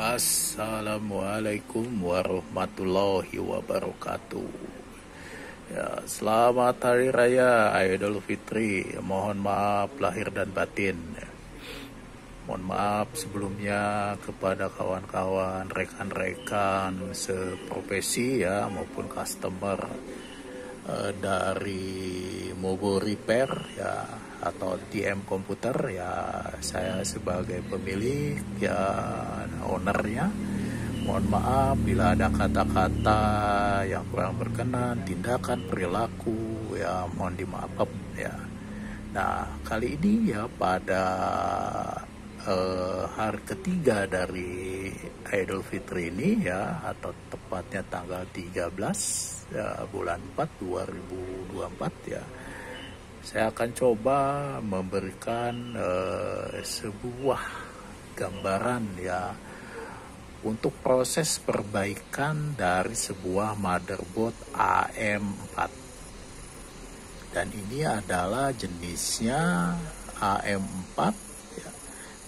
Assalamualaikum warahmatullahi wabarakatuh. Ya, selamat Hari Raya Idul Fitri. Mohon maaf lahir dan batin. Mohon maaf sebelumnya kepada kawan-kawan, rekan-rekan seprofesi ya maupun customer dari Mobo Repair ya atau TM Komputer ya. Saya sebagai pemilik ya ownernya, mohon maaf bila ada kata-kata yang kurang berkenan, tindakan, perilaku ya mohon dimaafkan ya. Nah kali ini ya pada hari ketiga dari Idul Fitri ini ya, atau tepatnya tanggal 13 ya, bulan 4 2024 ya, saya akan coba memberikan sebuah gambaran ya untuk proses perbaikan dari sebuah motherboard AM4. Dan ini adalah jenisnya AM4 ya,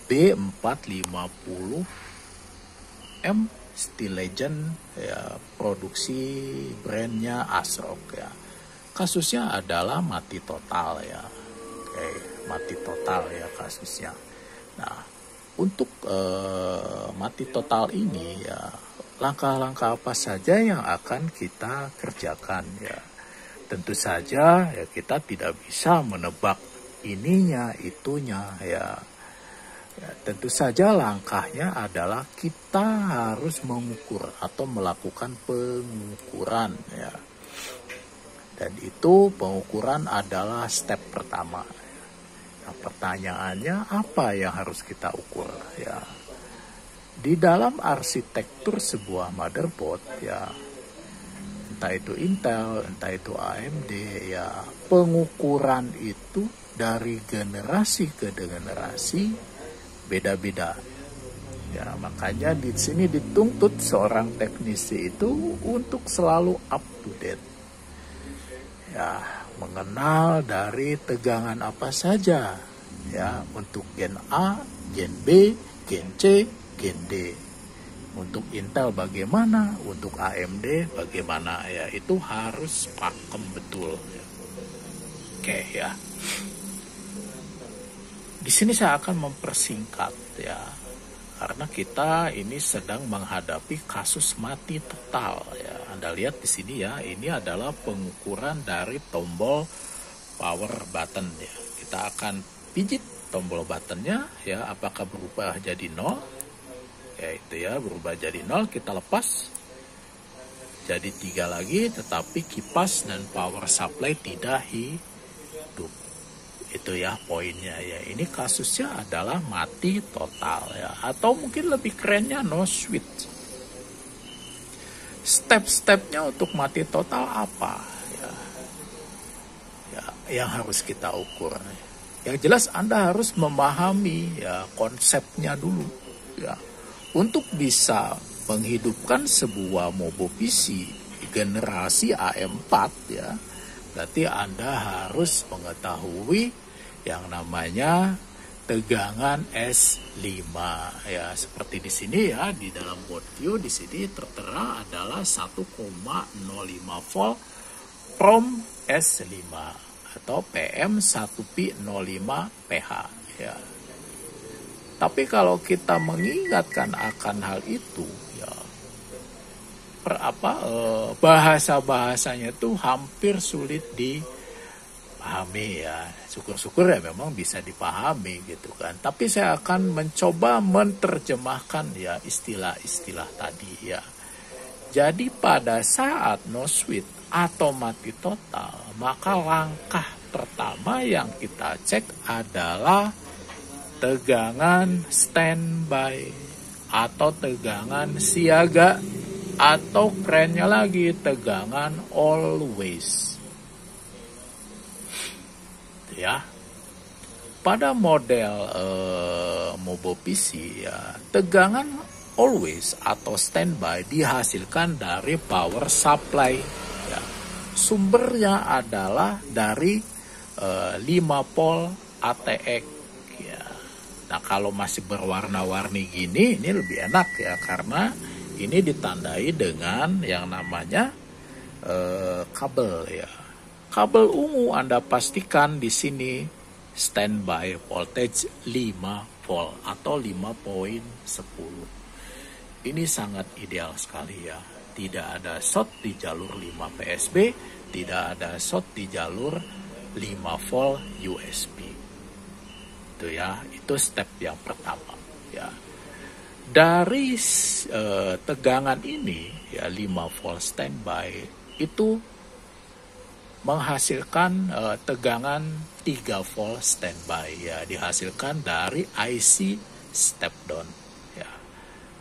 B450M Steel Legend ya, produksi brandnya ASRock ya. Kasusnya adalah mati total ya. Oke, mati total ya kasusnya. Nah, untuk mati total ini ya, langkah-langkah apa saja yang akan kita kerjakan ya. Tentu saja ya kita tidak bisa menebak ininya itunya ya. Ya, tentu saja langkahnya adalah kita harus mengukur atau melakukan pengukuran ya. Dan itu pengukuran adalah step pertama. Nah, pertanyaannya apa yang harus kita ukur ya? Di dalam arsitektur sebuah motherboard ya, entah itu Intel, entah itu AMD ya, pengukuran itu dari generasi ke generasi beda-beda. Ya, makanya di sini dituntut seorang teknisi itu untuk selalu up to date. Ya, mengenal dari tegangan apa saja ya, untuk Gen A, Gen B, Gen C, Gen D. Untuk Intel bagaimana, untuk AMD bagaimana ya, itu harus pakem betul ya. Oke ya. Di sini saya akan mempersingkat ya, karena kita ini sedang menghadapi kasus mati total ya. Anda lihat di sini ya, ini adalah pengukuran dari tombol power button ya. Kita akan pijit tombol buttonnya ya, apakah berubah jadi 0? Ya itu ya, berubah jadi 0, kita lepas. Jadi 3 lagi, tetapi kipas dan power supply tidak hidup. Itu ya poinnya ya. Ini kasusnya adalah mati total ya, atau mungkin lebih kerennya no switch. Step-stepnya untuk mati total apa ya? Ya, yang harus kita ukur. Yang jelas Anda harus memahami ya konsepnya dulu ya. Untuk bisa menghidupkan sebuah Mobo PC generasi AM4 ya, berarti Anda harus mengetahui yang namanya tegangan S5 ya, seperti di sini ya, di dalam board view di sini tertera adalah 1,05 volt from S5 atau PM1P05PH ya. Tapi kalau kita mengingatkan akan hal itu ya, bahasa-bahasanya itu hampir sulit dipahami ya. Syukur-syukur ya memang bisa dipahami gitu kan. Tapi saya akan mencoba menerjemahkan ya istilah-istilah tadi ya. Jadi pada saat no switch atau mati total, maka langkah pertama yang kita cek adalah tegangan standby atau tegangan siaga, atau kerennya lagi tegangan always. Ya, pada model Mobo PC ya, tegangan always atau standby dihasilkan dari power supply ya. Sumbernya adalah dari 5 volt ATX ya. Nah, kalau masih berwarna-warni gini, ini lebih enak ya, karena ini ditandai dengan yang namanya kabel ya. Kabel ungu Anda pastikan di sini standby voltage 5 volt atau 5.10. Ini sangat ideal sekali ya. Tidak ada short di jalur 5 PSB, tidak ada short di jalur 5 volt USB. Itu ya, itu step yang pertama ya. Dari tegangan ini ya 5 volt standby itu menghasilkan tegangan 3 volt standby ya, dihasilkan dari IC step down ya.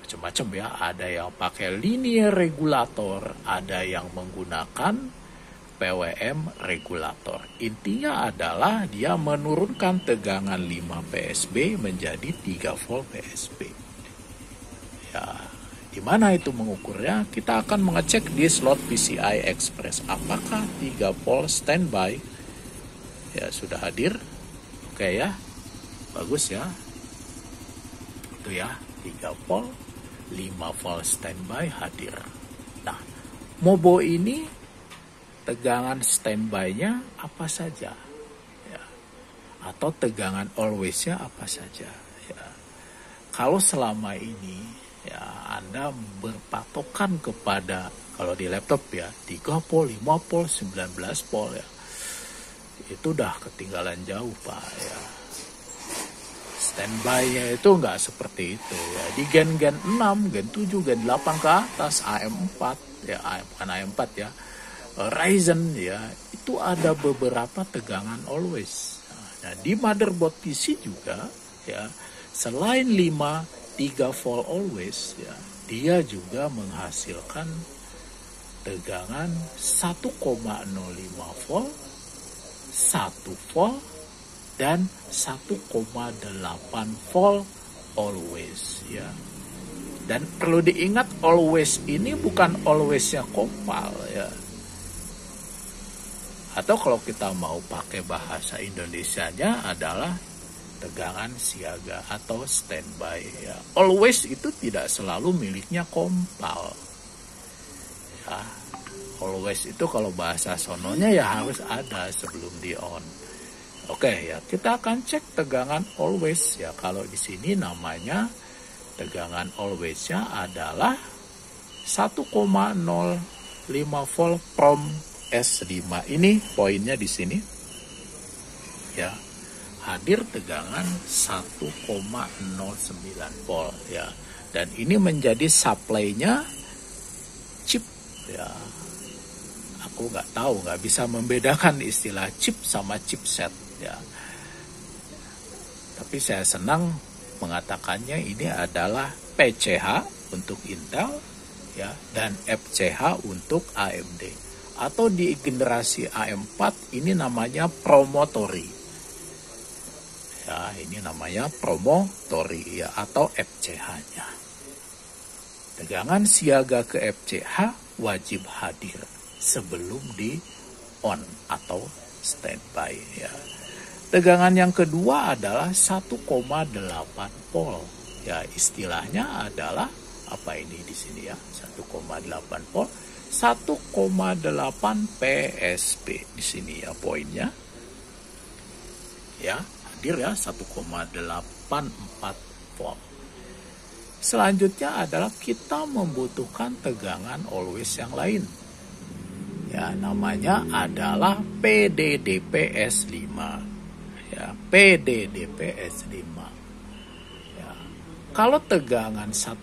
Macam-macam ya, ada yang pakai linear regulator, ada yang menggunakan PWM regulator. Intinya adalah dia menurunkan tegangan 5 PSB menjadi 3 volt PSB. Ya, di mana itu mengukurnya? Kita akan mengecek di slot PCI Express. Apakah 3 volt standby ya sudah hadir? Oke ya, bagus ya. Itu ya, 3 volt, 5 volt standby hadir. Nah, Mobo ini tegangan standby-nya apa saja ya, atau tegangan always-nya apa saja ya. Kalau selama ini ya Anda berpatokan kepada, kalau di laptop ya 3 volt, 5 volt, 19 volt ya, itu udah ketinggalan jauh Pak ya. Standby-nya itu nggak seperti itu ya. Di gen 6, gen 7, gen 8 ke atas, AM4 ya, bukan AM4 ya, Ryzen ya, itu ada beberapa tegangan always. Nah, di motherboard PC juga ya, selain 3 volt always ya, dia juga menghasilkan tegangan 1,05 volt, 1 volt, dan 1,8 volt always ya. Dan perlu diingat, always ini bukan always-nya kompal ya. Atau kalau kita mau pakai bahasa Indonesianya adalah tegangan siaga atau standby ya. Always itu tidak selalu miliknya kompal ya. Always itu kalau bahasa sononya ya harus ada sebelum di on. Oke ya, kita akan cek tegangan always ya. Kalau di sini namanya tegangan always-nya adalah 1,05 volt from S5. Ini poinnya di sini ya, hadir tegangan 1,09 volt ya, dan ini menjadi supply-nya chip ya. Aku nggak bisa membedakan istilah chip sama chipset ya, tapi saya senang mengatakannya ini adalah PCH untuk Intel ya, dan FCH untuk AMD. Atau di generasi AM4 ini namanya promotori ya, ini namanya promotori ya, atau FCH-nya. Tegangan siaga ke FCH wajib hadir sebelum di on atau standby ya. Tegangan yang kedua adalah 1,8 volt ya, istilahnya adalah apa ini di sini ya, 1,8 volt, 1,8 PSP di sini ya poinnya ya, hadir ya 1,84 volt. Selanjutnya adalah kita membutuhkan tegangan always yang lain ya, namanya adalah PDDPS5 ya, PDDPS5 ya. Kalau tegangan 1,8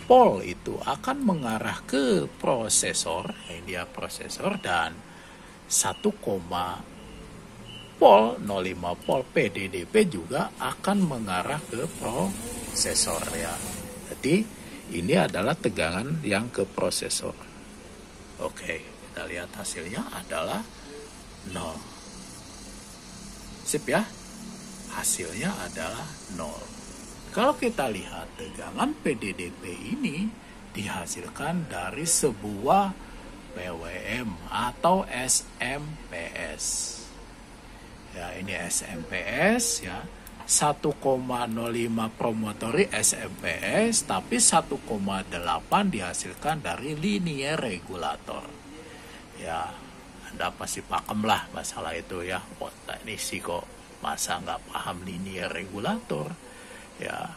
volt itu akan mengarah ke prosesor, ini dia prosesor, dan 1,05 volt PDDP juga akan mengarah ke prosesor ya. Jadi ini adalah tegangan yang ke prosesor. Oke, kita lihat hasilnya adalah 0. Sip ya, hasilnya adalah 0. Kalau kita lihat tegangan PDDP ini dihasilkan dari sebuah PWM atau SMPS. Ya, ini SMPS ya, 1,05 promotori SMPS, tapi 1,8 dihasilkan dari linear regulator. Ya, Anda pasti paham lah masalah itu ya. Oh, teknisi kok masa nggak paham linear regulator? Ya,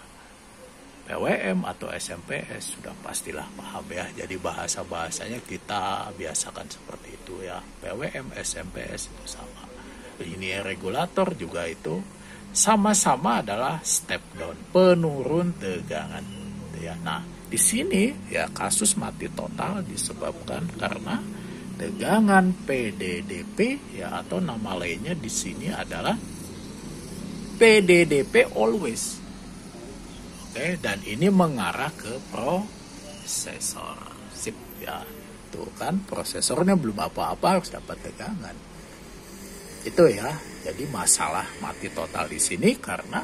PWM atau SMPS sudah pastilah paham ya. Jadi bahasa-bahasanya kita biasakan seperti itu ya. PWM, SMPS itu sama. Linear regulator juga itu sama-sama adalah step down, penurun tegangan. Ya, nah di sini ya kasus mati total disebabkan karena tegangan PDDP ya, atau nama lainnya di sini adalah PDDP always. Oke, dan ini mengarah ke prosesor. Sip ya. Tuh kan prosesornya belum apa-apa harus dapat tegangan. Itu ya. Jadi masalah mati total di sini karena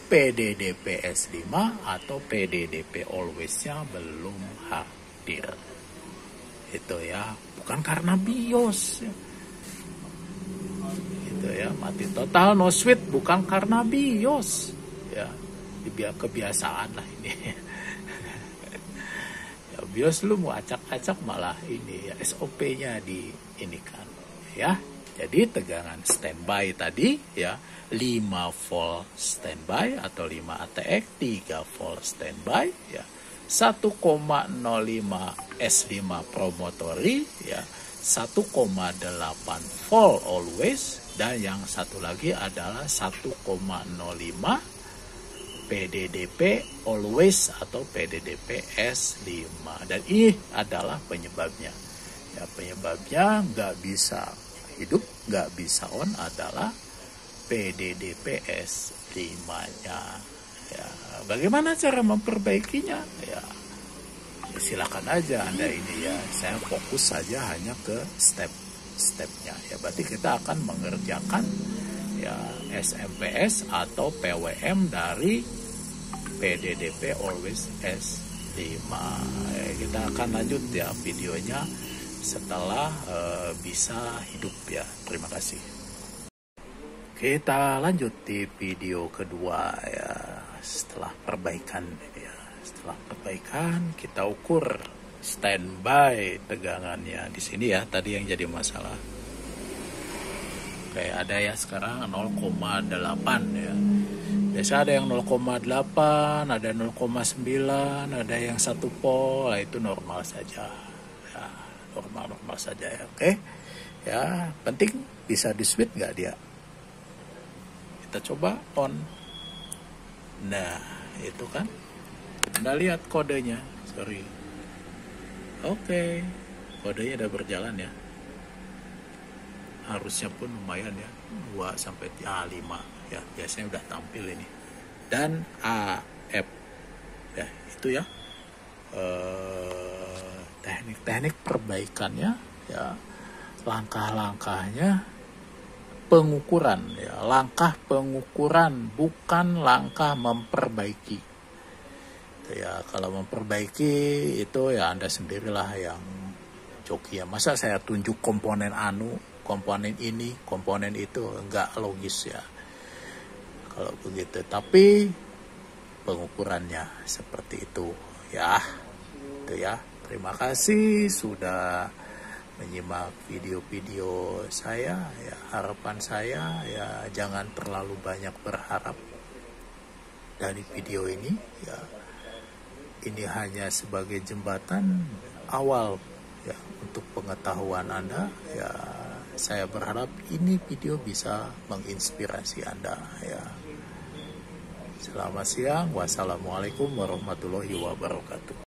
PDDP S5 atau PDDP always-nya belum hadir. Itu ya, bukan karena BIOS. Itu ya, mati total no switch bukan karena BIOS. Ya, biar kebiasaan lah ini. Ya, BIOS lu mau acak-acak malah ini ya SOP-nya di ini kan. Ya, jadi tegangan standby tadi ya 5 volt standby atau 5 ATX, 3 volt standby ya. 1,05 S5 promotori ya, 1,8 volt always, dan yang satu lagi adalah 1,05 PDDP always atau PDDP S5. Dan ini adalah penyebabnya. Ya, penyebabnya nggak bisa hidup, nggak bisa on adalah PDDP S5-nya. Ya, bagaimana cara memperbaikinya? Ya, silakan aja Anda ini ya. Saya fokus saja hanya ke step-stepnya. Ya, berarti kita akan mengerjakan ya SMPS atau PWM dari PDDP always S5. Ya, kita akan lanjut ya videonya setelah bisa hidup ya. Terima kasih. Kita lanjut di video kedua ya. Setelah perbaikan ya. Setelah perbaikan kita ukur standby tegangannya di sini ya. Tadi yang jadi masalah. Oke, ada ya sekarang 0,8 ya. Biasa ada yang 0,8, ada 0,9, ada yang 1 volt. Nah, itu normal saja. Ya, normal saja ya. Oke. Ya, penting bisa di switch nggak dia? Kita coba on. Nah, itu kan. Anda lihat kodenya. Sorry. Oke. Kodenya udah berjalan ya. Harusnya pun lumayan ya. 2 sampai 5 ya. Biasanya udah tampil ini. Dan AF. Ya, itu ya. Teknik-teknik perbaikannya ya. Langkah-langkahnya pengukuran ya, langkah pengukuran bukan langkah memperbaiki. Ya, kalau memperbaiki itu ya Anda sendirilah yang joki ya. Masa saya tunjuk komponen komponen ini, komponen itu, enggak logis ya. Kalau begitu, tapi pengukurannya seperti itu ya. Itu ya. Terima kasih sudah menyimak video-video saya ya. Harapan saya ya jangan terlalu banyak berharap dari video ini ya. Ini hanya sebagai jembatan awal ya untuk pengetahuan Anda ya. Saya berharap ini video bisa menginspirasi Anda ya. Selamat siang. Wassalamualaikum warahmatullahi wabarakatuh.